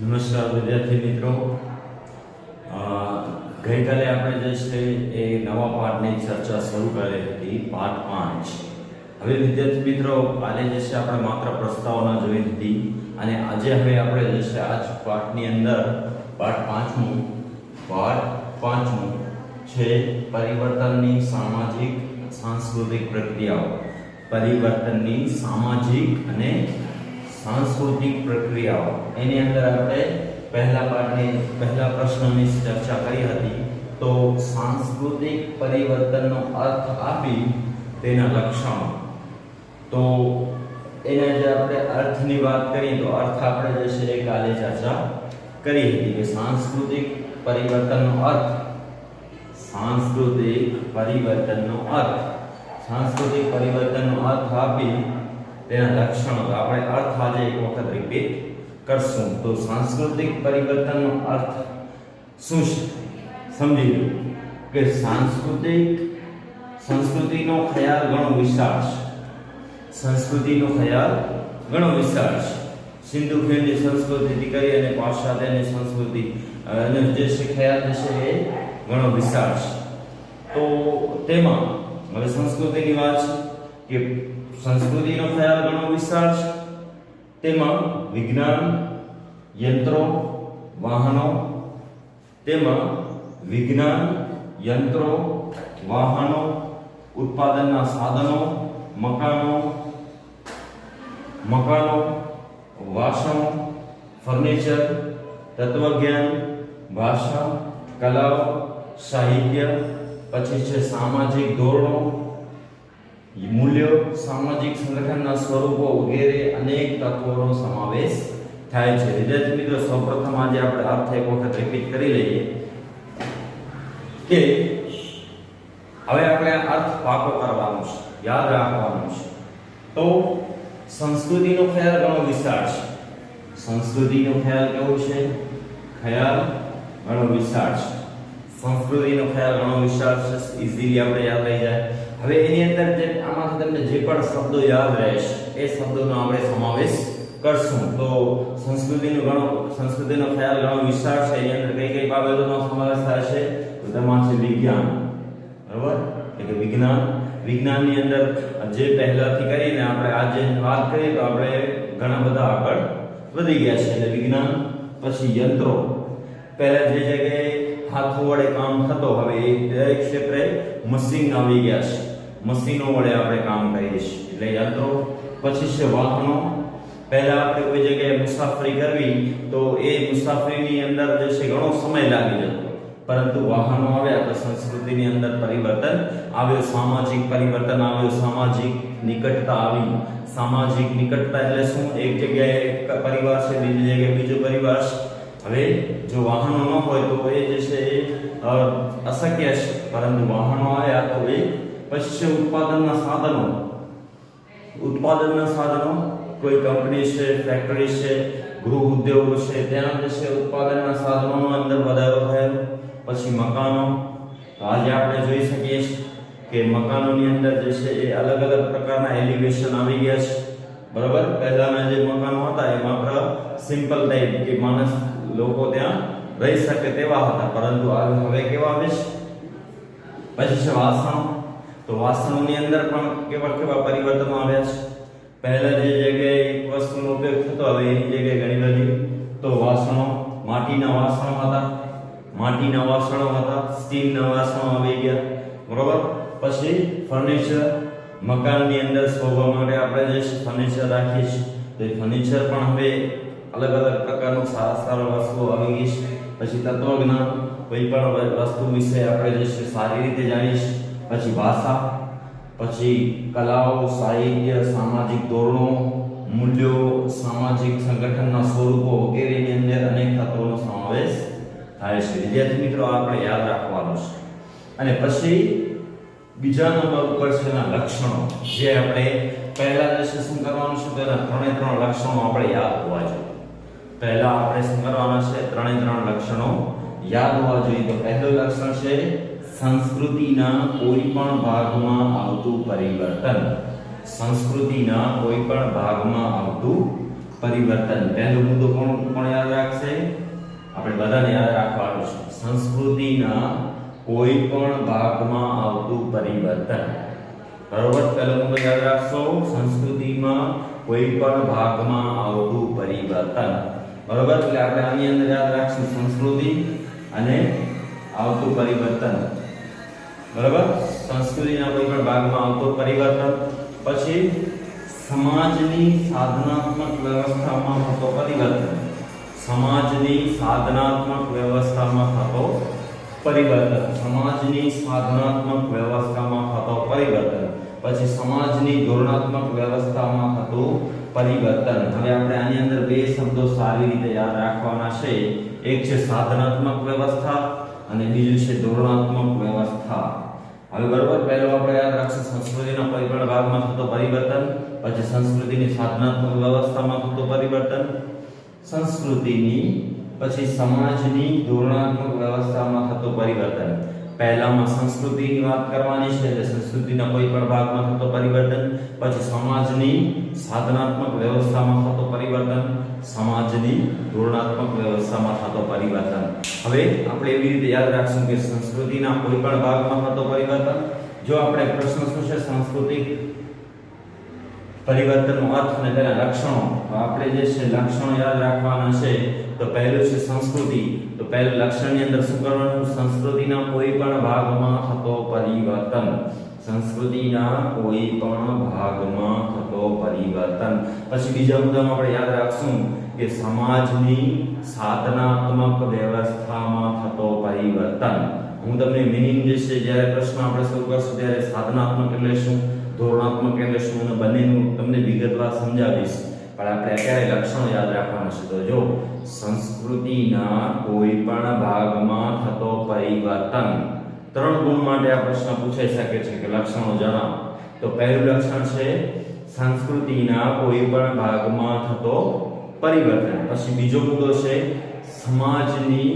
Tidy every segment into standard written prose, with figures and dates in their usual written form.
નમસ્કાર વિદ્યાર્થી મિત્રો, ગઈકાલે આપણે જે છે એ નવા પાઠની ચર્ચા શરૂ કરી હતી, પાઠ 5. હવે વિદ્યાર્થી મિત્રો, કાલે જે છે આપણે માત્ર પ્રસ્તાવના જોઈ હતી અને આજે હવે આપણે જે છે આ પાઠની અંદર પાઠ 5મું છે પરિવર્તનની સામાજિક સાંસ્કૃતિક પ્રક્રિયાઓ. પરિવર્તનની સામાજિક અને सांस्कृतिक प्रक्रियाओं एनी अंदर आपणे पहला प्रश्ननी चर्चा करी हती. तो सांस्कृतिक परिवर्तननो अर्थ आपी तेना लक्षणो. तो एना जे आपणे अर्थनी बात करी तो अर्थ आपणे जे छे काले चर्चा करी हती के सांस्कृतिक परिवर्तननो अर्थ आपी तेना लक्षणों. तो આપણે અર્થ આજે એક વખત રિપીટ કરશું. તો સાંસ્કૃતિક પરિવર્તનનો અર્થ શું છે સમજી લો કે સંસ્કૃતિનો ખ્યાલ ઘણો વિશાળ છે. સિંધુ ખીણની સંસ્કૃતિથી કરી અને પાશ્ચાત્યની સંસ્કૃતિ અને જે છે ખ્યાલ છે એ ઘણો વિશાળ છે. તો તેમાં હવે સંસ્કૃતિની વાત છે કે संस्कृति नो ख्याल घणो विशाळ छे. तेमां विज्ञान, यंत्रो, वाहनो, उत्पादनना साधनो, मकानो, वासणो, फर्निचर, तत्वज्ञान, भाषा, कलाओ, साहित्य, पछी छे सामाजिक धोरणो, मूल्यों, सामाजिक संगठनना स्वरूपो वगैरे अनेक तत्वोनो समावेश थाय छे. विद्यार्थी मित्रों, सर्वप्रथम आज આપણે अर्थ એક વખત રિપીટ કરી લઈએ કે હવે આપણે अर्थ પાકો કરવાનો છે, યાદ રાખવાનો છે. તો સંસ્કૃતિનો ખ્યાલ ઘણો વિશાળ છે. સંસ્કૃતિનો ખ્યાલ કેવો છે? ખ્યાલ ઘણો વિશાળ છે. સંસ્કૃતિનો ખ્યાલ ઘણો વિશાળ છે, ઈઝીલી આપણે યાદ રહી જાય. હવે એની અંદર જે આમાંથી તમને જે પણ શબ્દો યાદ રહેશે એ શબ્દોનો આપણે સમાવેશ કરશું. તો સંસ્કૃતિનો ખ્યાલ ઘણો વિશાળ છે. એની અંદર કઈ કઈ બાબતોનો સમાવેશ થાય છે? તો તેમાં છે વિજ્ઞાન, બરાબર? એટલે કે વિજ્ઞાનની અંદર જે પહેલાથી કરીને આપણે આજે વાત કરીએ તો આપણે ઘણા બધા આગળ વધી ગયા છે. એટલે વિજ્ઞાન, પછી યંત્રો. પહેલા જે જગ્યાએ હાથો વડે કામ થતો, હવે એ દરેક ક્ષેત્રે મશીન આવી ગયા છે. મશીનો વડે આપણે કામ કરીએ છીએ, એટલે યંત્રો. પછી છે વાહનો. પહેલા આપણે કોઈ જગ્યાએ મુસાફરી કરવી તો એ મુસાફરીની અંદર જે છે ઘણો સમય લાગી જતો, પરંતુ વાહનો આવ્યા તો સંસ્કૃતિની અંદર પરિવર્તન આવ્યો, સામાજિક પરિવર્તન આવ્યો, સામાજિક નિકટતા આવી. સામાજિક નિકટતા એટલે શું? એક જગ્યાએ એક પરિવાર છે, બીજી જગ્યાએ બીજો પરિવાર છે. હવે જો વાહનો ન હોય તો એ જે છે અશક્ય છે, પરંતુ વાહનો આવ્યા તો એ પછી ઉત્પાદનના સાધનો. કોઈ કંપની છે, ફેક્ટરી છે, ગૃહ ઉદ્યોગો છે, ત્યાં જે છે ઉત્પાદનના સાધનોનો અંદર વધારો થયો. પછી મકાનો. તો આજે આપણે જોઈ શકીએ છીએ કે મકાનોની અંદર જે છે એ અલગ અલગ પ્રકારના એલિવેશન આવી ગયા છે, બરાબર? પહેલાના જે મકાનો હતા એ માત્ર સિમ્પલ ટાઈપ કે માણસ લોકો ત્યાં રહી શકે તેવા હતા, પરંતુ હવે કેવા આવે છે? પછી છે વાસણો. તો વાસણોની અંદર પણ કેવા પરિવર્તનો આવ્યા છે. પહેલા જે જગ્યાએ એક વસ્તુનો ઉપયોગ થતો, હવે એની જગ્યાએ ઘણી બધી તો વાસણો, માટીના વાસણો હતા, સ્ટીલના વાસણો આવી ગયા, બરોબર? પછી ફર્નિચર. મકાનની અંદર શોભા માટે આપણે જે ફર્નિચર રાખીએ છીએ તો એ ફર્નિચર પણ હવે અલગ અલગ પ્રકારનું સારા વસ્તુઓ આવી ગઈ છે. પછી તત્વજ્ઞાન, કોઈ પણ વસ્તુ વિશે આપણે જે છે સારી રીતે જાણીએ છીએ. પછી ભાષા, પછી કલાઓ, સાહિત્ય, સામાજિક ધોરણો, મૂલ્યો, સામાજિક સંગઠનના સ્વરૂપો વગેરેની અંદર અનેક તત્વોનો સમાવેશ થાય છે. વિદ્યાર્થી મિત્રો, આપણે યાદ રાખવાનું છે. અને પછી બીજા નંબર ઉપર છે એના લક્ષણો, જે આપણે પહેલા જે છે શું કરવાનું છે? તો એના ત્રણ લક્ષણો આપણે યાદ હોવા જોઈએ. પહેલા આપણે શું કરવાના છે? ત્રણ લક્ષણો યાદ હોવા જોઈએ. તો પહેલું લક્ષણ છે સંસ્કૃતિના કોઈ પણ ભાગમાં આવતું પરિવર્તન. સંસ્કૃતિના કોઈ પણ ભાગમાં આવતું પરિવર્તન. પહેલો મુદ્દો કોણ યાદ રાખશે? આપણે બધાને યાદ રાખવાનું છે. સંસ્કૃતિના કોઈ પણ ભાગમાં આવતું પરિવર્તન. બરોબર? પહેલો મુદ્દો યાદ રાખશો, સંસ્કૃતિમાં કોઈ પણ ભાગમાં આવતું પરિવર્તન. બરોબર? એટલે આપણે આની અંદર યાદ રાખશું સંસ્કૃતિ અને આવતું પરિવર્તન. બરોબર? સંસ્કૃતિના કોઈ પણ ભાગમાં આવતું પરિવર્તન. પછી સમાજની સાધનાત્મક વ્યવસ્થામાં થતો પરિવર્તન. સમાજની સાધનાત્મક વ્યવસ્થામાં થતો પરિવર્તન. સમાજની સાધનાત્મક વ્યવસ્થામાં થતો પરિવર્તન. પછી સમાજની ધોરણાત્મક વ્યવસ્થામાં થતું પરિવર્તન. હવે આપણે આની અંદર બે શબ્દો સારી રીતે યાદ રાખવાના છે. એક છે સાધનાત્મક વ્યવસ્થા અને બીજું છે ધોરણાત્મક વ્યવસ્થા. હવે બરોબર, પહેલો આપણે યાદ રાખશું સંસ્કૃતિના કોઈ પણ ભાગમાં થતો પરિવર્તન, પછી સંસ્કૃતિની સાધનાત્મક વ્યવસ્થામાં થતો પરિવર્તન, સંસ્કૃતિની પછી સમાજની ધોરણાત્મક વ્યવસ્થામાં થતો પરિવર્તન. પહેલામાં સંસ્કૃતિની વાત કરવાની છે, એટલે સંસ્કૃતિના કોઈ પણ ભાગમાં થતો પરિવર્તન, પછી સમાજની સાધનાત્મક વ્યવસ્થામાં થતો પરિવર્તન, સમાજની ધોરણાત્મક વ્યવસ્થામાં થતો પરિવર્તન. હવે આપણે એવી રીતે યાદ રાખશું કે સંસ્કૃતિના કોઈ પણ ભાગમાં થતો પરિવર્તન. જો આપણે પ્રશ્ન શું છે સાંસ્કૃતિક પરિવર્તનનો અર્થ અને તેના લક્ષણો, આપણે જે છે લક્ષણો યાદ રાખવાના છે. તો પહેલું છે સંસ્કૃતિ. તો પહેલું લક્ષણની અંદર શું કરવાનું? સંસ્કૃતિના કોઈ પણ ભાગમાં થતો પરિવર્તન. સંસ્કૃતિના કોઈ પણ ભાગમાં થતો પરિવર્તન. પછી બીજા મુદ્દામાં આપણે યાદ રાખશું કે સમાજની સાધનાત્મક વ્યવસ્થામાં થતો પરિવર્તન. હું તમને મિનિંગ જે છે જ્યારે પ્રશ્ન આપણે શરૂ કરશું ત્યારે સાધનાત્મક એટલે શું, ધોરણાત્મક એટલે શું, અને બંનેનું તમને વિગતવાર સમજાવીશ. પણ આપણે અત્યારે લક્ષણો યાદ રાખવાના છે. તો જો સંસ્કૃતિના કોઈ પણ ભાગમાં થતો પરિવર્તન, 3 ગુણ માટે આ પ્રશ્ન પૂછાઈ શકે છે કે લક્ષણો જણાવો. તો પહેલું લક્ષણ છે સંસ્કૃતિના કોઈ પણ ભાગમાં થતો પરિવર્તન. પછી બીજો મુદ્દો છે સમાજની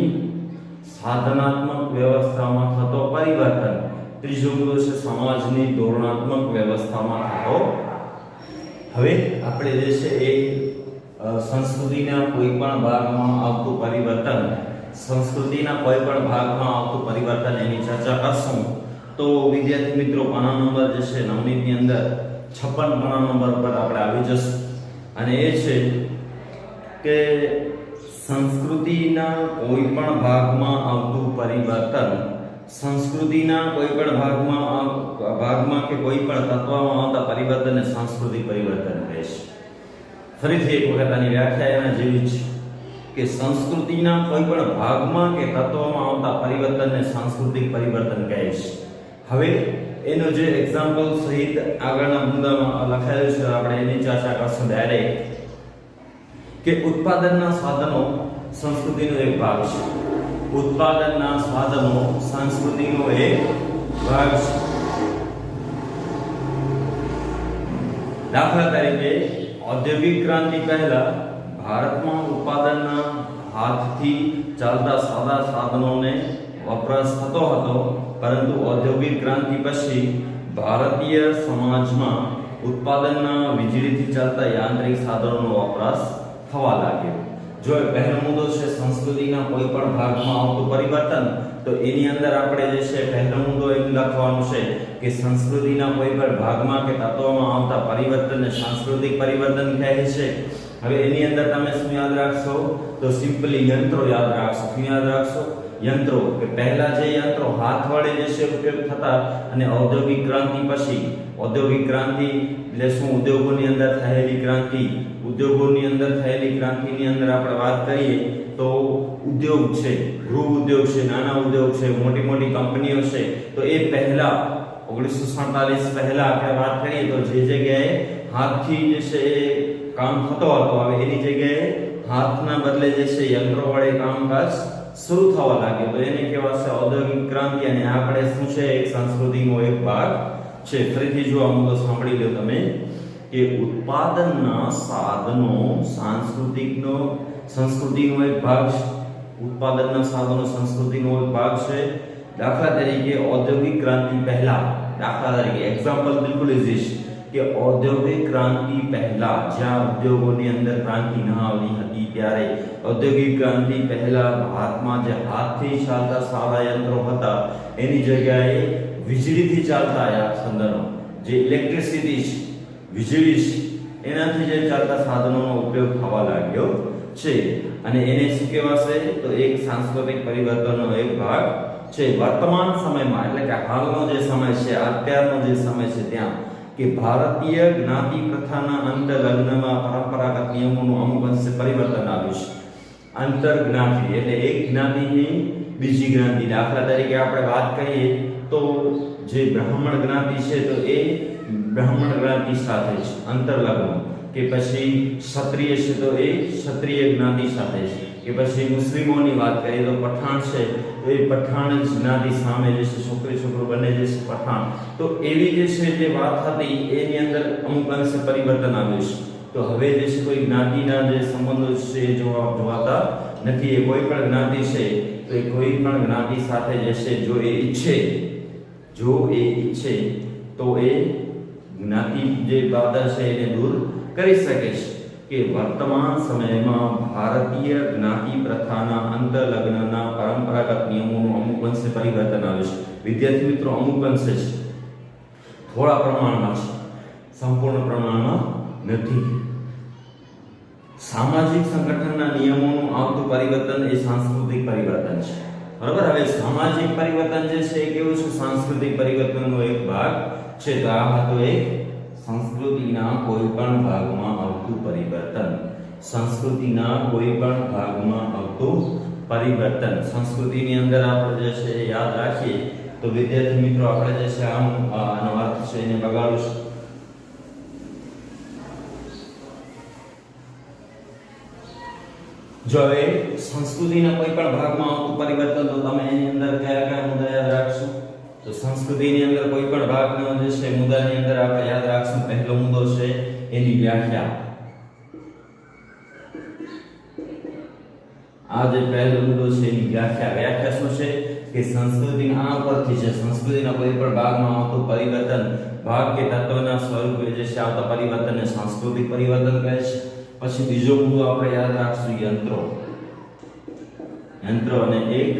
સાધનાત્મક વ્યવસ્થામાં થતો પરિવર્તન. ત્રીજો મુદ્દો છે સમાજની ધોરણાત્મક વ્યવસ્થામાં થતો. હવે આપણે જે છે એ સંસ્કૃતિના કોઈ પણ ભાગમાં આવતું પરિવર્તન, સંસ્કૃતિના કોઈ પણ ભાગમાં આવતું પરિવર્તન એની ચર્ચા કરશું. તો વિદ્યાર્થી મિત્રો, પાના નંબર જે છે 9 ની અંદર 56 પાના નંબર પર આપણે આવી જશું. અને એ છે કે સંસ્કૃતિના કોઈ પણ ભાગમાં આવતું પરિવર્તન, સંસ્કૃતિના કોઈ પણ ભાગમાં કે કોઈ પણ તત્વમાં આવતા પરિવર્તનને સાંસ્કૃતિક પરિવર્તન કહે છે. ફરીથી એક વખત આની વ્યાખ્યા એના જેવી છે કે સંસ્કૃતિના કોઈ પણ ભાગમાં કે તત્વમાં આવતા પરિવર્તનને સાંસ્કૃતિક પરિવર્તન કહે છે. હવે એનો જે એક્ઝામ્પલ સહિત આગળના મુદ્દામાં લખાયેલું છે, આપણે એની ચર્ચા કરશું ડાયરેક્ટ. કે ઉત્પાદનના સાધનો સંસ્કૃતિનો એક ભાગ છે. ઉત્પાદનના સાધનો સંસ્કૃતિનો એક ભાગ છે. દાખલા તરીકે ઔદ્યોગિક ક્રાંતિ પહેલા ભારતમાં ઉત્પાદનના હાથથી ચાલતા સાદા સાધનોને વપરાશ થતો હતો, પરંતુ ઔદ્યોગિક ક્રાંતિ પછી ભારતીય સમાજમાં ઉત્પાદનના વીજળીથી ચાલતા યાંત્રિક સાધનોનો વપરાશ થવા લાગ્યો. જો પહેલો મુદ્દો છે સંસ્કૃતિના કોઈ પણ ભાગમાં આવતું પરિવર્તન, તો એની અંદર આપણે જે છે પહેલો મુદ્દો એમ લખવાનું છે કે સંસ્કૃતિના કોઈ પણ ભાગમાં કે તત્વમાં આવતા પરિવર્તનને સાંસ્કૃતિક પરિવર્તન કહે છે. હવે એની અંદર તમે શું યાદ રાખશો? તો સિમ્પલી યંત્રો યાદ રાખશો. શું યાદ રાખશો? યંત્રો. કે પહેલા જે યંત્રો હાથ વડે જે છે ઉપયોગ થતા, અને ઔદ્યોગિક ક્રાંતિ પછી, ઔદ્યોગિક ક્રાંતિ એટલે શું? ઉદ્યોગોની અંદર થયેલી ક્રાંતિ. ઉદ્યોગોની અંદર થયેલી ક્રાંતિની અંદર આપણે વાત કરીએ તો ઉદ્યોગ છે, ગૃહ ઉદ્યોગ છે, નાના ઉદ્યોગ છે, મોટી મોટી કંપનીઓ છે. તો એ પહેલા 1947 પહેલા આપણે વાત કરીએ તો જે જગ્યાએ હાથથી જે છે એ કામ થતો હતો, હવે એની જગ્યાએ હાથના બદલે જે છે યંત્રો વડે કામકાજ શરૂ થવા લાગ્યો. તો એને કહેવાશે ઔદ્યોગિક ક્રાંતિ. અને આપણે શું છે? એક સંસ્કૃતિનો એક ભાગ છે. ફરીથી જો આ મુદ્દો સાંભળી લો તમે કે ઉત્પાદનના સાધનો સંસ્કૃતિનો એક ભાગ છે. ઉત્પાદનના સાધનો સંસ્કૃતિનો એક ભાગ છે. દાખલા તરીકે ઔદ્યોગિક ક્રાંતિ પહેલા, દાખલા તરીકે એક્ઝામ્પલ બિલકુલ ઇઝી છે કે ઔદ્યોગિક ક્રાંતિ પહેલા જ્યાં ઉદ્યોગોની અંદર ક્રાંતિ ન આવી હતી ત્યારે ઔદ્યોગિક ક્રાંતિ પહેલા ભારતમાં જે હાથથી ચાલતા સાદા યંત્રો હતા એની જગ્યાએ વીજળીથી ચાલતા સાધનો, જે ઇલેક્ટ્રિસિટી છે, વીજળી છે, એનાથી જે ચાલતા સાધનોનો ઉપયોગ થવા લાગ્યો છે. અને એને શું કહેવાશે? તો એક સાંસ્કૃતિક પરિવર્તનનો એક ભાગ છે. વર્તમાન સમયમાં એટલે કે હાલનો જે સમય છે, અત્યારનો જે સમય છે ત્યાં કે ભારતીય જ્ઞાતિ પ્રથાના અંતર લગ્નમાં પરંપરાગત નિયમોનું અમુક અંશે પરિવર્તન આવ્યું છે. અંતર જ્ઞાતિ એટલે એક જ્ઞાતિની બીજી જ્ઞાતિ, દાખલા તરીકે આપણે વાત કરીએ તો જે બ્રાહ્મણ જ્ઞાતિ છે તો એ બ્રાહ્મણ જ્ઞાતિ સાથે છે અંતર લગ્ન, કે પછી ક્ષત્રિય છે તો એ ક્ષત્રિય જ્ઞાતિ સાથે છે, કે પછી મુસ્લિમોની વાત કરીએ તો પઠાણ છે તો એ પઠાણ જ્ઞાતિ સામે જે છે છોકરી છોકરો બંને જે છે પઠાણ. તો એવી જે છે જે વાત હતી એની અંદર અમુક અંશે પરિવર્તન આવ્યું છે. તો હવે જે છે કોઈ જ્ઞાતિના જે સંબંધો છે એ જોવાતા નથી. એ કોઈ પણ જ્ઞાતિ છે તો એ કોઈ પણ જ્ઞાતિ સાથે જે છે જો એ ઈચ્છે તો એ જ્ઞાતિ જે બાધા છે એને દૂર કરી શકે છે. કે વર્તમાન સમયમાં ભારતીય જ્ઞાતિ પ્રથાના અંતર લગ્નના પરંપરાગત નિયમોનું અમુક અંશે પરિવર્તન આવ્યું છે. વિદ્યાર્થી મિત્રો, અમુક અંશે છે, થોડા પ્રમાણમાં છે, સંપૂર્ણ પ્રમાણમાં નથી. સામાજિક સંગઠનના નિયમોનું આવતું પરિવર્તન એ સાંસ્કૃતિક પરિવર્તન છે. બરાબર. હવે સામાજિક પરિવર્તન જે છે એ કેવું છે? સાંસ્કૃતિક પરિવર્તનનો એક ભાગ છે. તો આ હતો એક સંસ્કૃતિના કોઈ પણ ભાગમાં આવતું પરિવર્તન. સંસ્કૃતિના કોઈ પણ ભાગમાં આવતું પરિવર્તન. સંસ્કૃતિની અંદર આપણે જે છે યાદ રાખીએ તો વિદ્યાર્થી મિત્રો આપણે જે છે આનો અર્થ છે એને બગાડું. જો એ સંસ્કૃતિના કોઈ પણ ભાગમાં આવતું પરિવર્તન, તો તમે એની અંદર કયા કયા મુદ્દા યાદ રાખશો? તો સંસ્કૃતિની અંદર કોઈ પણ ભાગનો જે છે મુદ્દાની અંદર આપણે યાદ રાખશું. પહેલો મુદ્દો છે એની વ્યાખ્યા. આ જે પહેલો મુદ્દો છે એની વ્યાખ્યા. વ્યાખ્યા શું છે? કે સંસ્કૃતિના આ પરથી છે સંસ્કૃતિના કોઈ પણ ભાગમાં આવતું પરિવર્તન, ભાગ કે તત્વના સ્વરૂપે જે છે આવતા પરિવર્તનને સાંસ્કૃતિક પરિવર્તન કહે છે. પછી બીજો મુદ્દો આપણે યાદ રાખશું યંત્રો. અને એક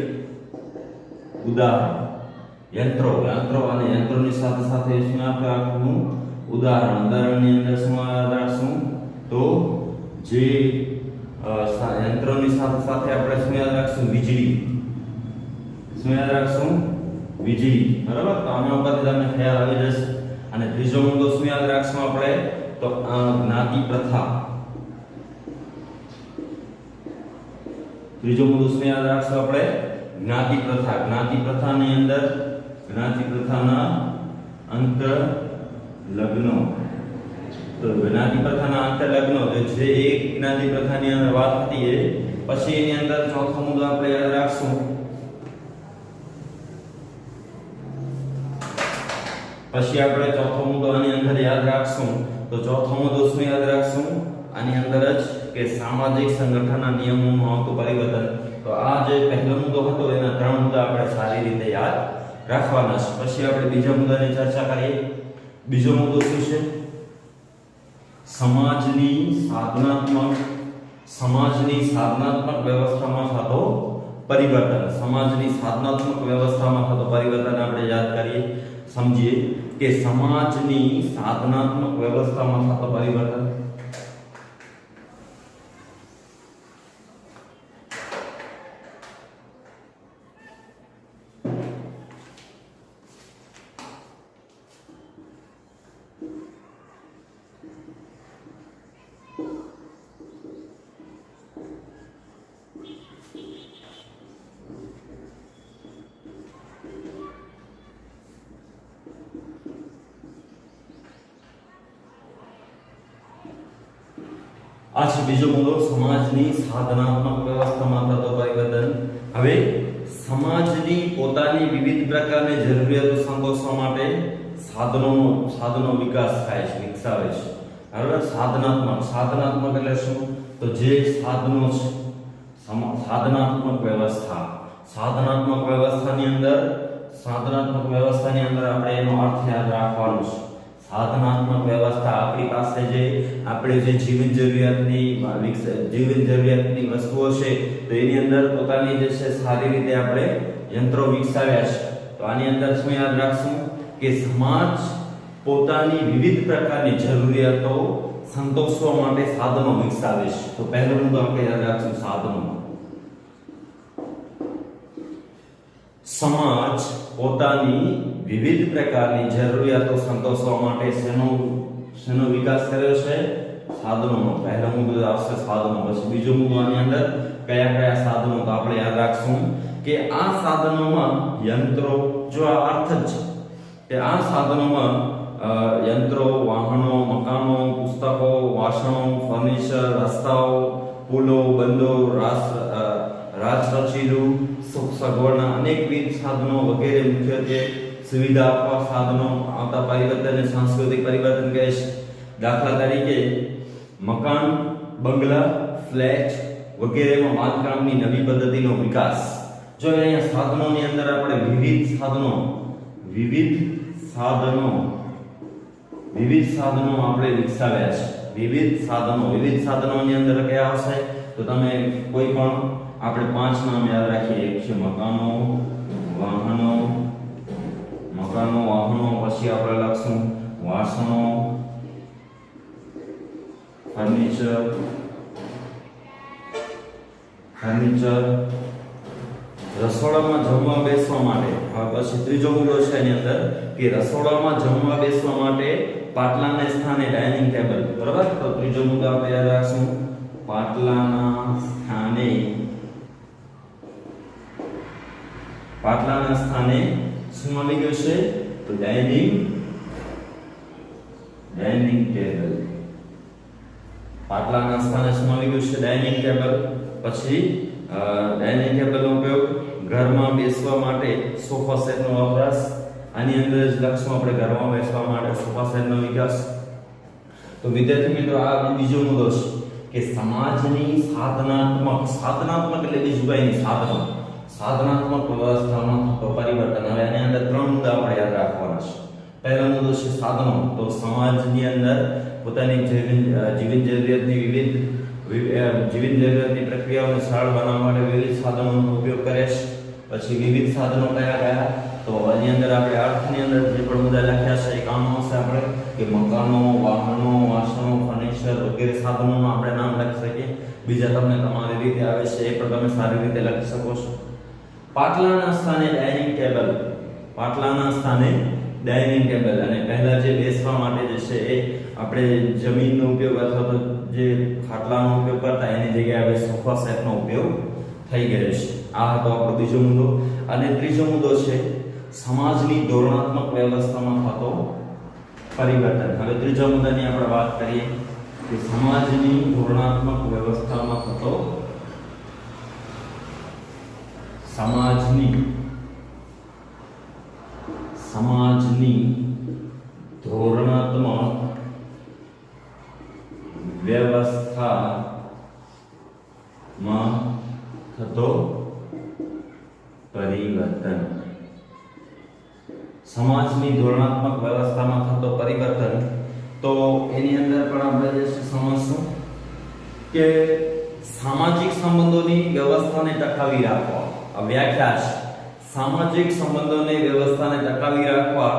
ઉદાહરણ. યંત્રો અને યંત્રોની સાથે સાથે શું આપણે આપવું? ઉદાહરણની અંદર શું યાદ રાખશું? તો જે યંત્રોની સાથે સાથે આપણે શું યાદ રાખશું? વીજળી. શું યાદ રાખશું? વીજળી. બરાબર. તો આના ઉપરથી તમને ખ્યાલ આવી જશે. અને ત્રીજો મુદ્દો શું યાદ રાખશું આપણે? તો જ્ઞાતિ પ્રથા. ત્રીજો મુદ્દો શું યાદ રાખશું આપણે? જ્ઞાતિ પ્રથા. જ્ઞાતિ પ્રથાની અંદર જ્ઞાતિ પ્રથાના અંતર લગ્નો. તો જ્ઞાતિ પ્રથાના અંતર લગ્નો જે એક જ્ઞાતિ પ્રથાની અંદર વાત હતી એ પછી એની અંદર ચોથો મુદ્દો આપણે યાદ રાખશું. પછી આપણે ચોથો મુદ્દો આની અંદર યાદ રાખશું. તો ચોથો મુદ્દો શું યાદ રાખશું? આની અંદર જ કે સામાજિક સંગઠનના નિયમોનું આવતું પરિવર્તન. તો આ જે પહેલો મુદ્દો હતો એના ત્રણ મુદ્દા આપણે સારી રીતે યાદ રાખવાના છે. પછી આપણે બીજા મુદ્દાની ચર્ચા કરીએ. બીજો મુદ્દો શું છે? સમાજની સાધનાત્મક વ્યવસ્થામાં થતો પરિવર્તન. સમાજની સાધનાત્મક વ્યવસ્થામાં થતો પરિવર્તન આપણે યાદ કરીએ, સમજીએ કે સમાજની સાધનાત્મક વ્યવસ્થામાં થતો પરિવર્તન. આ છે બીજો મુદ્દો, સમાજની સાધનાત્મક વ્યવસ્થામાં થતો પરિવર્તન. હવે સમાજની પોતાની વિવિધ પ્રકારની જરૂરિયાતો સંતોષવા માટે સાધનો વિકાસ થાય છે, વિકસાવે છે. બરાબર. સાધનાત્મક એટલે શું? તો જે સાધનો છે, સાધનાત્મક વ્યવસ્થાની અંદર આપણે એનો અર્થ યાદ રાખવાનો છે. સાધનાત્મક વ્યવસ્થા આપણી પાસે જે આપણે જે જીવન જરૂરિયાતની વસ્તુઓ છે તો એની અંદર પોતાની જે છે સારી રીતે આપણે યંત્રો વિકસાવ્યા છે. તો આની અંદર શું યાદ રાખશું કે સમાજ પોતાની વિવિધ પ્રકારની જરૂરિયાતો સંતોષવા માટે સાધનો વિકસાવે છે. તો પહેલો મુદ્દો આપણે યાદ રાખશું સાધનો. સમાજ પોતાની વિવિધ પ્રકારની જરૂરિયાતો સંતોષવા માટે શેનો વિકાસ કર્યો છે? સાધનોનો. પહેલો મુદ્દો આવશે સાધનો. પછી બીજો મુદ્દો આની અંદર કયા સાધનો? તો આપણે યાદ રાખશું કે આ સાધનોમાં યંત્રો, જો આ અર્થ જ છે કે આ સાધનોમાં યંત્રો, વાહનો, મકાનો, પુસ્તકો, વાસણો, ફર્નિચર, રસ્તાઓ, પુલો, બંદો, રાચરચીલું, સગવડના અનેકવિધ સાધનો વગેરે મુખ્યત્વે સુવિધા આપવા સાધનો આવતા પરિવર્તનને સાંસ્કૃતિક પરિવર્તન કહે છે. દાખલા તરીકે મકાન, બંગલા, ફ્લેટ વગેરેમાં બાંધકામની નવી પદ્ધતિનો વિકાસ. જો અહીંયા સાધનોની અંદર આપણે વિવિધ સાધનો આપણે વિકસાવ્યા છે. વિવિધ સાધનોની અંદર કયા આવશે? તો તમે કોઈ પણ આપણે 5 નામ યાદ રાખીએ. એક છે મકાનો, વાહનો, પછી આપણે લખશું વાસણો, ફર્નિચર, રસોડામાં જમવા બેસવા માટે. પછી ત્રીજો મુદ્દો છે એની અંદર કે રસોડામાં જમવા બેસવા માટે પાટલાને સ્થાને ડાઇનિંગ ટેબલ. બરાબર? તો ત્રીજો મુદ્દો આપણે યાદ રાખશું પાટલાના સ્થાને શું આવી ગયું છે? તો ડાઇનિંગ ટેબલ. પાટલાના સ્થાને શું આવી ગયું છે? Dining table. પછી ડાઇનિંગ ટેબલનો ઉપયોગ ઘરમાં બેસવા માટે સોફા સેટનો વપરાશ. આની અંદર જ લક્ષમાં આપણે ઘરમાં બેસવા માટે સોફા સેટનો વિકાસ. તો વિદ્યાર્થી મિત્રો, આ બીજો મુદ્દો છે કે સમાજની સાધનાત્મક એટલે બીજું કઈ નહીં, સાધનાત્મક વ્યવસ્થામાં થતો પરિવર્તન. હવે આની અંદર 3 મુદ્દા આપણે યાદ રાખવાના છે. પહેલો મુદ્દો છે સાધનો. તો સમાજની અંદર પોતાની જીવન જરૂરિયાતની પ્રક્રિયાઓને સરળ બનાવવા માટે વિવિધ સાધનોનો ઉપયોગ કરે છે. પછી વિવિધ સાધનો કયા? તો આની અંદર આપણે અર્થની અંદર જે પણ મુદ્દા લખ્યા છે એ કામ આવશે આપણે કે મકાનો, વાહનો, વાસણો, ફર્નિચર વગેરે સાધનોનું આપણે નામ લખી શકીએ. બીજા તમને તમારી રીતે આવે છે એ પણ તમે સારી રીતે લખી શકો છો. પાટલાના સ્થાને ડાઇનિંગ ટેબલ. અને પહેલા જે બેસવા માટે જે છે એ આપણે જમીનનો ઉપયોગ અથવા તો જે ખાટલાનો ઉપયોગ કરતા એની જગ્યાએ હવે સોફા સેટનો ઉપયોગ થઈ ગયો છે. આ હતો આપણો બીજો મુદ્દો. અને ત્રીજો મુદ્દો છે સમાજની ધોરણાત્મક વ્યવસ્થામાં થતો પરિવર્તન. હવે ત્રીજા મુદ્દાની આપણે વાત કરીએ કે સમાજની ધોરણાત્મક વ્યવસ્થામાં થતો સમાજની ધોરણાત્મક વ્યવસ્થામાં થતો પરિવર્તન. સમાજની ધોરણાત્મક વ્યવસ્થામાં થતો પરિવર્તન. તો એની અંદર પણ આપણે જે સમજશું કે સામાજિક સંબંધોની વ્યવસ્થાને ટકાવી રાખવા. આ વ્યાખ્યા છે. સામાજિક સંબંધોની વ્યવસ્થાને ટકાવી રાખવા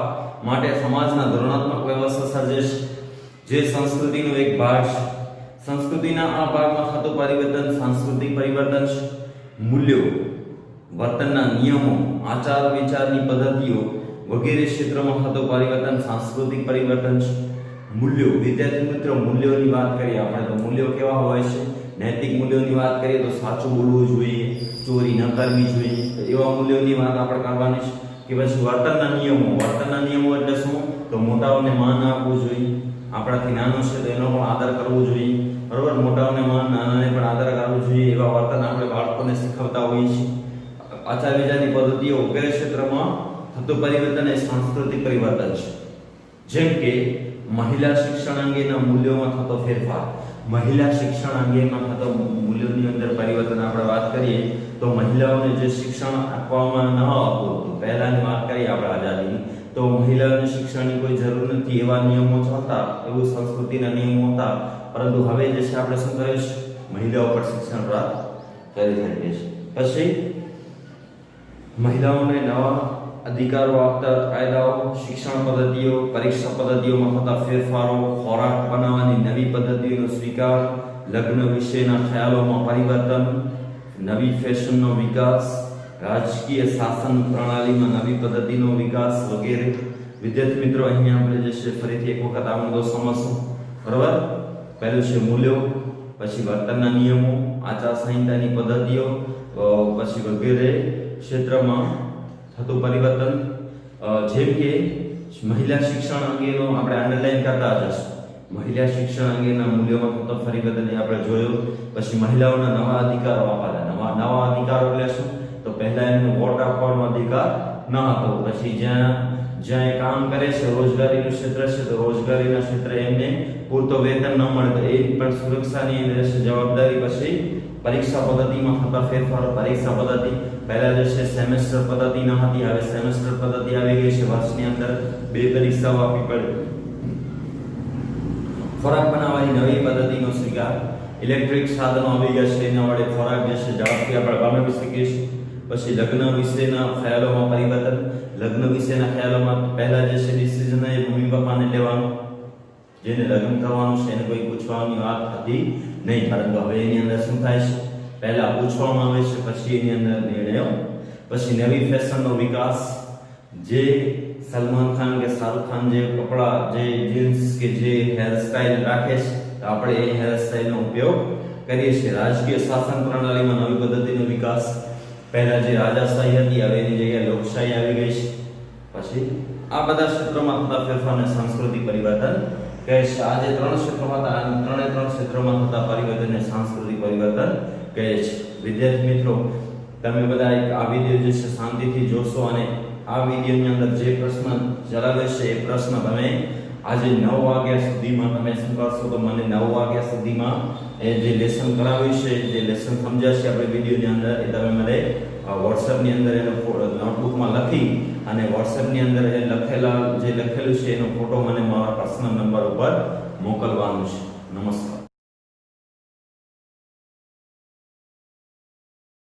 માટે સમાજના ધોરણાત્મક વ્યવસ્થા સર્જે છે, જે સંસ્કૃતિનો એક ભાગ છે. સંસ્કૃતિના આ ભાગમાં થતું પરિવર્તન સાંસ્કૃતિક પરિવર્તન છે. મૂલ્યો, વર્તનના નિયમો, આચાર વિચારની પદ્ધતિઓ વગેરે ક્ષેત્રમાં થતું પરિવર્તન સાંસ્કૃતિક પરિવર્તન છે. મૂલ્યો, વિદ્યાર્થી મિત્રો, મૂલ્યોની વાત કરીએ આપણે તો મૂલ્યો કેવા હોય છે? નૈતિક મૂલ્યોની વાત કરીએ તો સાચું બોલવું જોઈએ, ચોરી ન કરવી જોઈએ, એવા મૂલ્યોની વાત આપણે કરવાની છે. કે પછી વર્તનના નિયમો એટલે શું? તો મોટાઓને માન આપવું જોઈએ. આપણાથી નાનો છે તો એનો પણ આદર કરવો જોઈએ. બરોબર? મોટાઓને માન, નાનાને પણ આદર કરવો જોઈએ. એવા વર્તન આપણે બાળકોને શીખવતા હોઈએ છીએ. આચાર વિચારની પદ્ધતિઓ વગેરે ક્ષેત્રમાં થતું પરિવર્તન એ સાંસ્કૃતિક પરિવર્તન છે. જેમ કે મહિલા શિક્ષણ અંગેના મૂલ્યોમાં થતો ફેરફાર. મહિલા શિક્ષણ અંગેના થતો મૂલ્યોની અંદર પરિવર્તન આપણે વાત કરીએ તો મહિલાઓને જે શિક્ષણ આપવામાં ન આવતું, પહેલાની વાત કરીએ આપણે આઝાદીની, તો મહિલાઓને શિક્ષણની કોઈ જરૂર નથી એવા નિયમો હતા, એવું સંસ્કૃતિના નિયમો હતા, પરંતુ હવે જે છે આપણે શું કરીએ છીએ, મહિલાઓ પર શિક્ષણ પ્રાપ્ત કરી શકીએ છીએ. પછી મહિલાઓને નવા અધિકારો આપતા કાયદાઓ, શિક્ષણ પદ્ધતિઓ, પરીક્ષા પદ્ધતિઓમાં થતા ફેરફારો, ખોરાક બનાવવાની નવી પદ્ધતિઓનો સ્વીકાર, લગ્ન વિશેના ખ્યાલોમાં પરિવર્તન, નવી ફેશનનો વિકાસ, રાજકીય શાસન પ્રણાલીમાં નવી પદ્ધતિનો વિકાસ વગેરે. વિદ્યાર્થી મિત્રો, અહીંયા આપણે જે છે ફરીથી એક વખત આ મુદ્દો સમજશું. બરાબર? પહેલું છે મૂલ્યો, પછી વર્તનના નિયમો, આચારસંહિતાની પદ્ધતિઓ, પછી વગેરે ક્ષેત્રમાં થતું પરિવર્તન. જેમ કે મહિલા શિક્ષણ અંગેનો આપણે અંડરલાઈન કરતા જશું. મહિલા શિક્ષણ અંગેના મૂલ્યોમાં થતો પરિવર્તન એ આપણે જોયું. પછી મહિલાઓના નવા અધિકારો આપ્યા. નવા અધિકારો એટલે શું? તો પહેલા એમને વોટ આપવાનો અધિકાર ન હતો. પછી જ્યાં એ કામ કરે છે, રોજગારીનું ક્ષેત્ર છે, તો રોજગારીના ક્ષેત્રે એમને પૂરતો વેતન ન મળે તો એ પણ સુરક્ષાની રહેશે જવાબદારી. પછી પરીક્ષા પદ્ધતિમાં થતા ફેરફારો. પરીક્ષા પદ્ધતિ પહેલા જે છે સેમેસ્ટર પદ્ધતિ ન હતી, હવે સેમેસ્ટર પદ્ધતિ આવી ગઈ છે. વર્ષની અંદર 2 પરીક્ષાઓ આપવી પડે. ખોરાક બનાવવાની નવી પદ્ધતિનો સ્વીકાર. ઇલેક્ટ્રિક સાધનો આવી ગયા છે, એના વડે ખોરાક જે છે ઝડપથી આપણે બનાવી શકીએ છીએ. પછી લગ્ન વિશેના ખ્યાલોમાં પરિવર્તન. લગ્ન વિશેના ખ્યાલોમાં પહેલા જે છે ડિસિઝન એ મમ્મી પપ્પાને લેવાનું, જેને લગ્ન કરવાનું છે એને કોઈ પૂછવાની વાત હતી નહીં, પરંતુ હવે એની અંદર શું થાય છે, પહેલા પૂછવામાં આવે છે, પછી એની અંદર નિર્ણયો. પછી નવી ફેશનનો વિકાસ. જે સલમાન ખાન કે શાહરુખ ખાન જે કપડા, જે જીન્સ કે જે હેરસ્ટાઇલ રાખે છે, તો આપણે એ હેરસ્ટાઇલનો ઉપયોગ કરીએ છીએ. રાજકીય શાસન પ્રણાલીમાં નવી પદ્ધતિનો વિકાસ. પહેલા જે રાજાશાહી હતી, હવે એની જગ્યાએ લોકશાહી આવી ગઈ છે. પછી આ બધા ક્ષેત્રોમાં થતા ફેરફારને સાંસ્કૃતિક પરિવર્તન કહે છે. આ જે 3 ક્ષેત્રોમાં હતા, આ 3 ક્ષેત્રોમાં થતા પરિવર્તનને સાંસ્કૃતિક પરિવર્તન કહે છે. વિદ્યાર્થી મિત્રો, તમે બધા આ વિડિયો જે છે શાંતિથી જોશો અને આ વિડિયોની અંદર જે પ્રશ્ન ચલાવે છે એ પ્રશ્ન તમે આજે 9 વાગ્યા સુધીમાં તમે શું કરશો, તો મને 9 વાગ્યા સુધીમાં એ જે લેસન કરાવ્યું છે, જે લેસન સમજાશે આપણે વિડિયોની અંદર, એ તમે મને WhatsApp ની અંદર એનો નોટબુકમાં લખી અને WhatsApp ની અંદર એ લખેલું છે એનો ફોટો મને મારા પર્સનલ નંબર ઉપર મોકલવાનો છે. નમસ્કાર.